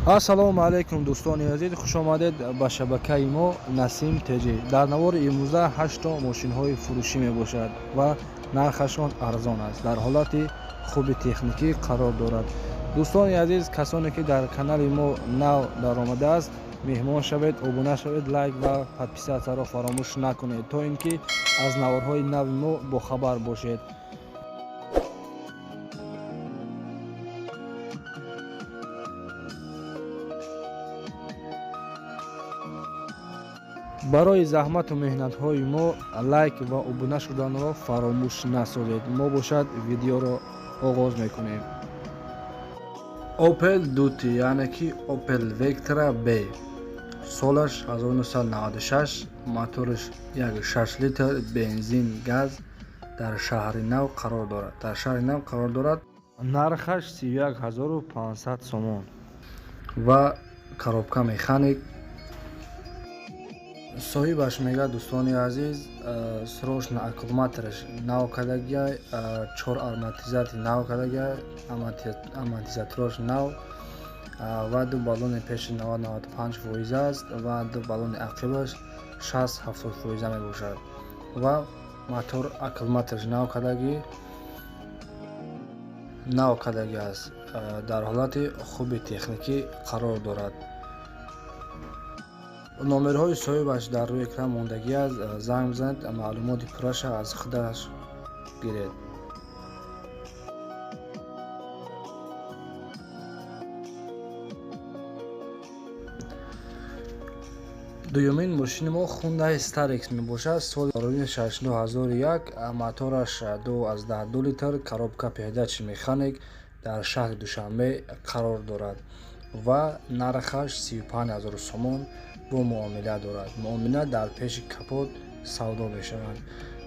ассалому алайкум дӯстони азиз, хушомадед ба шабакаи мо Насим Теҷӣ. Дар навори имрӯза 8 мошинҳои фурӯшӣ мебошад ва нархашон арзон аст, дар ҳолати хуби техникӣ қарор дорад. Дӯстони азиз, касоне ки дар канали мо нав даромадааст, меҳмон шавед, обуна шавед, лайк ва подписатсияро фаромӯш накунед, то ин ки аз наворҳои нави мо бохабар бошед. барои заҳмату меҳнатҳои мо лайк ва обуна шуданро фаромӯш насозед. Мо бошад видеоро оғоз мекунем. Opel Duty, яъне ки Opel Vectra B, солаш 1996, моториш 1.6 литр бензин газ дар шаҳри Нав қарор дорад. Нархаш 31500 сомон ва коробка механик. соҳибаш мегӯяд, дӯстони азиз, срочно аккумулятораш нав кардагиай, 4 амортизатори нав кардагиай, амортизатораш нав ва ду баллони пеши 90-95% аст ва ду баллони ақибаш 60-70% мебошад ва мотор аккумулятораш нав кардаги аст, дар ҳолати хуби техникӣ қарор дорад. номерҳои соҳибаш дар рӯи экран мондагӣ аст. занг бизанед, маълумоти пурраша аз худаш гиред. дуюмин мошини мо Hyundai Starex мебошад. соли 2001, мотораш 2.2 литр, коробка пеҳдачи механик, дар шаҳри Душанбе қарор дорад ва нархаш 35000 сомон бо муомила дорад. муомила дар пеши капот савдо мешавад.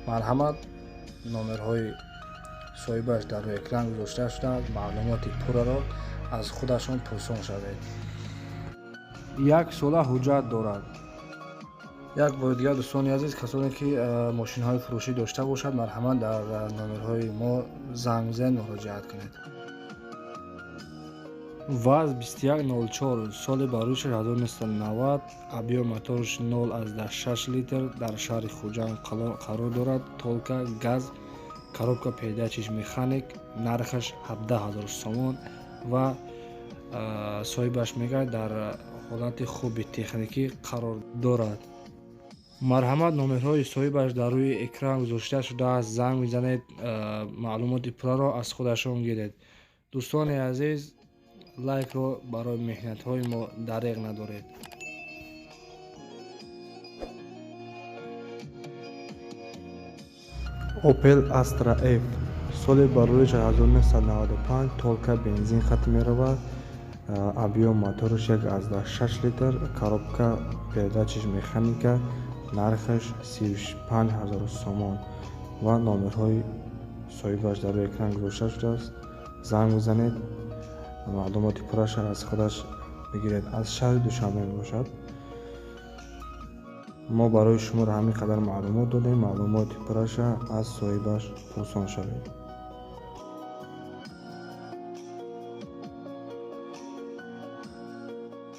марҳамат, номерҳои соҳибаш дар рӯи экран гузошта шудааст. маълумоти пурраро аз худашон пурсон шавед. 1 сола ҳуҷҷат дорад. як бори дигар, дӯстони азиз, касоне ки мошинҳои фурӯшӣ дошта бошад, марҳамат, дар номерҳои мо занг бизанед, муроҷиат кунед. ВАЗ 2104, соли барӯшаш 1990, объём мотораш 0.6 литр, дар шаҳри Хуҷанд қарор дорад. толка газ, коробка пеҳдачиш механик, нархаш 17000 сомон ва соҳибаш мегӯяд, дар ҳолати хуби техникӣ қарор дорад. марҳамат, номерҳои соҳибаш дар рӯи экран гузошта шудааст. занг бизанед, маълумоти пурраро аз худашон гиред. дӯстони азиз, лайкро барои меҳнатҳои мо дареғ надоред. Opel Astra F, соли барӯиш 1995, толка бензин хатм меравад, объём мотораш 1.6 литр, коробка передачиш механика, нархаш 35000 сомон ва номерҳои соҳибаш дар рӯи экран гузошта шудааст. занг бизанед, маълумоти пурраша аз худаш бигиред. аз шаҳри Душанбе мебошад. мо барои шуморо ҳамин қадар маълумот додем. маълумоти пурраша аз соҳибаш пурсон шавед.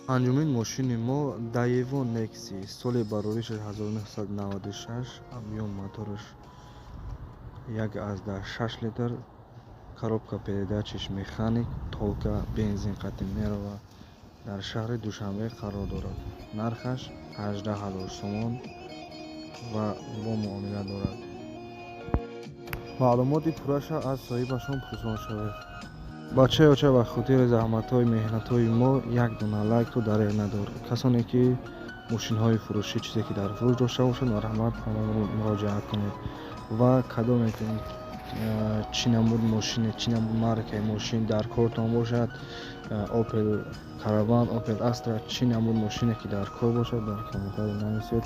панҷумин мошини мо Daewoo Nexi, соли барӯишаш 1996, объём мотораш 1.6 литр, коробка передачиш механик, толка бензин қатъ меравад, дар шаҳри Душанбе қарор дорад. нархаш 18000 сомон ва бо муомила дорад. маълумоти пурраша аз соҳибашон пурсон шавед. бачаёча, ба хотири заҳматҳои меҳнатҳои мо як дона лайкро дареғ надор. касоне ки мошинҳои фурӯшӣ, чизе ки дар фурӯш дошта бошад, марҳамат, муроҷиат кунед ва кадоме ки чӣ намуд мошине, чӣ намуд маркаи мошин дар кортон бошад, Opel Caravan, Opel Astra, чӣ намуд мошине ки дар кор бошад, дар комментария нависед.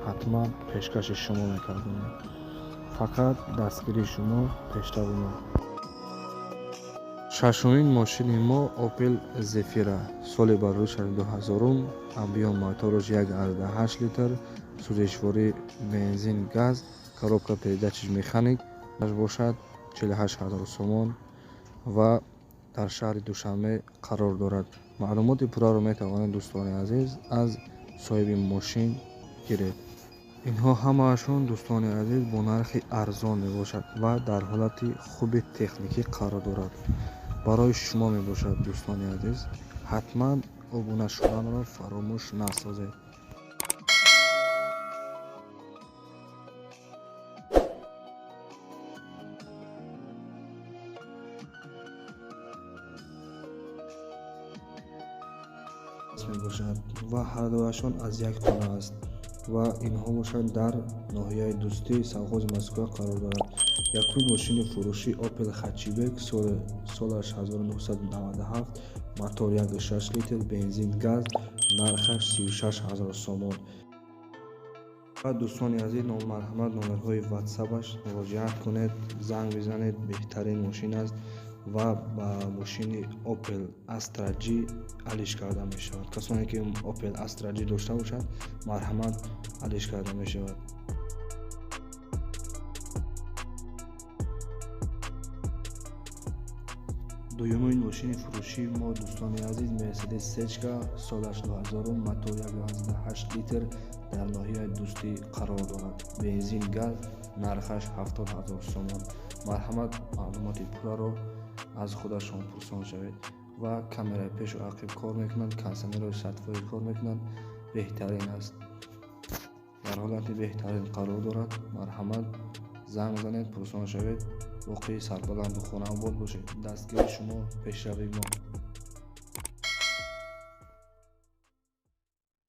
ҳатман пешкаши шумо мекардем. фақат дастгирии шумо пештави мо. шашумин мошини мо Opel Zafira, соли барӯишаш 2000, объём мотораш 1.8 литр, сӯзишворӣ бензин газ, коробка передачиш механик бошад, 48000 сомон ва дар шаҳри Душанбе қарор дорад. маълумоти пурраро метавонед дӯстони азиз аз соҳиби мошин гиред. Инҳо ҳамаашон дӯстони азиз бо нархи арзон мебошад ва дар ҳолати хуби техникӣ қарор дорад. Барои шумо мебошад дӯстони азиз, ҳатман обуна шуданро фаромӯш насозед. Мебошад ва ҳардуашон аз як хона аст ва инҳо бошад дар ноҳияи дӯстии совхози Москва қарор дорад. Якум мошини фурӯшӣ Opel Hatchback солаш 1997, мотор 1.6 литр, бензин газ, нархаш 36 000 сомон. ва дӯстони азиз, номарҳамат номерҳои ватсапаш муроҷиат кунед, занг бизанед, беҳтарин мошин аст ва ба мошини Opel Astra G алиш карда мешавад. Касоне ки Opel Astra G дошта бошад, марҳамат алиш карда мешавад. дуюмин мошини фурӯшии мо дӯстони азиз Mercedes Sechka солаш 2000, мотор 1.8 литр дар ноҳияи дӯстӣ қарор дорад. Бензин газ, нархаш 70 000 сомон. марҳамат маълумоти пурраро аз худашон пурсон шавед ва камераи пешу ақиб кор мекунад, кондитсионери сатфоӣ кор мекунад, беҳтарин аст, дар ҳолати беҳтарин қарор дорад. марҳамат занг занед, пурсон шавед. воқеи сарбаланду хонавод бошед. дастгири шумо пешрави мо.